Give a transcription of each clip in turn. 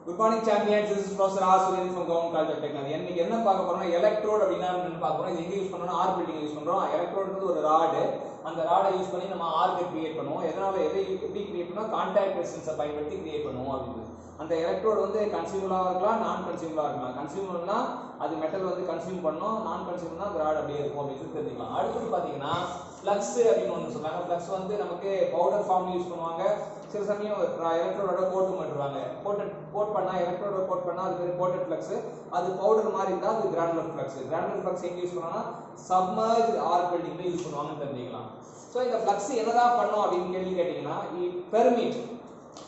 Good morning champions, this is Professor SUREN from Government College of Technology. இன்னைக்கு என்ன பார்க்க போறோம்னா எலக்ட்ரோட் அப்படினா என்ன பார்க்க போறோம். இது எங்க யூஸ் பண்றோம்னா ஆர் பில்டிங் யூஸ் பண்றோம். எலக்ட்ரோட்ன்றது ஒரு ராட். அந்த ராடை யூஸ் பண்ணி நம்ம ஆர்க் கிரியேட் பண்ணுவோம். எதனால எப்படி கிரியேட் பண்ணா கான்டாக்ட் ரெசிஸ்டன்ஸை பயன்படுத்தி கிரியேட் பண்ணுவோம் அப்படினு. அந்த எலக்ட்ரோட் வந்து கன்சியூமபிளா இருக்கலாம், நான் கன்சியூமபிளா இருக்கலாம். கன்சியூமபிள்னா அது மெட்டல் வந்து கன்சியூம் பண்ணும், நான் கன்சியூமபிள்னா அந்த ராட் அப்படியே இருக்கும் அப்படினு தெரிஞ்சுக்கலாம். அடுத்து பாத்தீங்கன்னா ஃப்ளக்ஸ் அப்படினு ஒன்னு சொல்றாங்க. ஃப்ளக்ஸ் வந்து நமக்கு பவுடர் ஃபார்ம்ல யூஸ் பண்ணுவாங்க. சில சமயம் எலக்ட்ரோடோட கோட் பண்ணுவாங்க. கோட் பண்ணா எலக்ட்ரோட கோட் பண்ணா அது பேர் கோட்டட் ஃப்ளக்ஸ். அது பவுடர் மாதிரி இருந்தா அது கிரானுலர் ஃப்ளக்ஸ். கிரானுலர் ஃப்ளக்ஸ் எங்க யூஸ் பண்ணானா சப்மர்ஜ் ஆர்க் வெல்டிங்ல யூஸ் பண்ணுவாங்கன்னு தெரிஞ்சுக்கலாம். சோ இந்த ஃப்ளக்ஸ் என்னதான் பண்ணும் அப்படின்னு கேள்வி கேட்டீங்கன்னா permit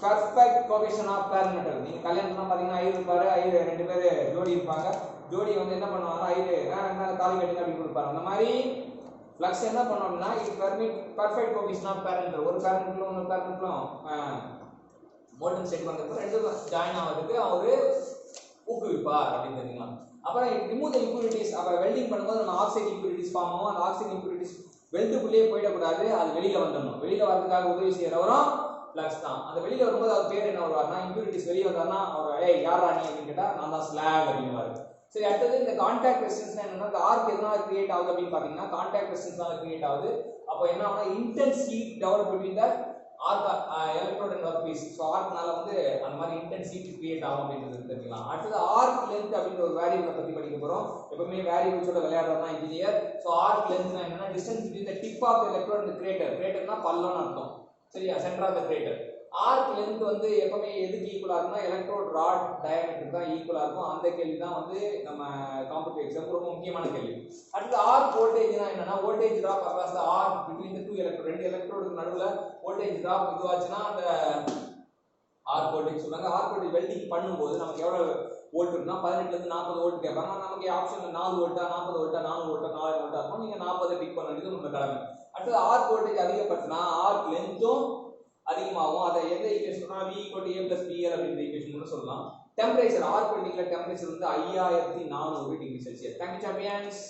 perfect cohesion of bare metal. நீங்க கல்யாணம்னா பாத்தீங்கன்னா ஐயர் இருப்பாரு, ஐயர் ரெண்டு பேர் ஜோடி இருப்பாங்க. ஜோடி வந்து என்ன பண்ணுவாங்கன்னா ஐயர் என்ன தாலி கட்டுங்க அப்படின்னு கொடுப்பாங்க. அந்த மாதிரி ஃப்ளக்ஸ் என்ன பண்ணோம்னா it permit perfect cohesion of bare metal. ஒரு பேர் மெட்டலும் இன்னொரு பேர் மெட்டலும் மோல்டன் செட் பண்றதுக்கு ரெண்டு ஜாயின் ஆகிறதுக்கு அவரு ஊக்குவிப்பார் அப்படின்னு தெரியுங்களா. அப்புறம் ரிமூவ் தி இம்பியூரிட்டிஸ். அப்புறம் வெல்டிங் பண்ணும்போது நம்ம ஆக்சைடு இம்பியூரிட்டிஸ் ஃபார்ம் ஆகும். அந்த ஆக்சைடு இம்பியூரிட்டிஸ் வெல்டுக்குள்ளேயே போயிடக்கூடாது, அது வெளியில வந்துடணும். வெளியில வரதுக்காக உதவி செய்யறவரும் ஃப்ளக்ஸ் தான். அந்த வெளியில வரும்போது அவர் பேர் என்ன வருவார்னா இம்பியூரிட்டிஸ் வெளியே வந்தாருன்னா அவர் ஏய் யாரா நீ அப்படின்னு கேட்டா நான் தான் ஸ்லாக் அப்படின்வாரு. சரி, அடுத்தது இந்த கான்டாக்ட் ரெசிஸ்டன்ஸ் என்னன்னா இந்த ஆர்க் எதனால கிரியேட் ஆகுது அப்படின்னு பாத்தீங்கன்னா கான்டாக்ட் ரெசிஸ்டன்ஸ்னால கிரியேட் ஆகுது. அப்போ என்ன ஆகும்னா intense heat develop between the arc electrode and work piece. So ஆர்க்னால வந்து அந்த மாதிரி இன்டென்ஸ் ஹீட் கிரியேட் ஆகும் அப்படின்றது தெரிஞ்சுக்கலாம். அடுத்தது ஆர்க் லென்த் அப்படின்ற ஒரு வேரியபிளை பத்தி படிக்க போறோம். எப்பவுமே வேரியபிள்ஸோட விளையாடுறதா இன்ஜினியர். ஸோ ஆர்க் லென்த்னா என்னன்னா distance between the tip of the electrode and crater. கிரேட்டர்னா பள்ளம்னு அர்த்தம். சரியா, centre of the crater. Arc length வந்து எப்பவுமே எதுக்கு ஈக்குவலா இருக்கும்னா எலக்ட்ரோட் ராட் டயாமீட்டர் தான் ஈக்குவலா இருக்கும். அந்த கேள்வி தான் வந்து நம்ம காம்படிட்டிவ் எக்ஸாம் ரொம்ப முக்கியமான கேள்வி. அடுத்து ஆர்க் வோல்டேஜ்னா என்னன்னா voltage drop across the arc between the two electrode. ரெண்டு எலக்ட்ரோடுக்கு நடுவுல வோல்டேஜ் டிராப் இதுவாச்சுன்னா அந்த ஆர்க் வோல்டேஜ் சொல்றாங்க. ஆர்க் வோல்டேஜ் வெல்டிங் பண்ணும்போது நமக்கு எவ்வளவு வோல்ட் இருக்குன்னா 18 ல இருந்து 40 வோல்ட் கேட்பாங்க. நமக்கு ஆப்ஷன்ல 4 வோல்ட்டா 40 வோல்ட்டா 4 வோல்ட்டா 4 வோல்ட்டா இருக்கும். நீங்க 40 பிக் பண்ண வேண்டியது உங்க கடமை. அடுத்து ஆர்க் வோல்டேஜ் அதிகப்படுத்தினா ஆர்க் லென்த்தும் அதிகமாகும். அதை எந்த ஈக்குவேஷன்னா v = a + bl அப்படிங்கிற ஈக்குவேஷன் சொல்லலாம். டெம்பரேச்சர் ஆர்க் வெல்டிங்ல டெம்பரேச்சர் வந்து 5400 டிகிரி செல்சியஸ். Thank you champions.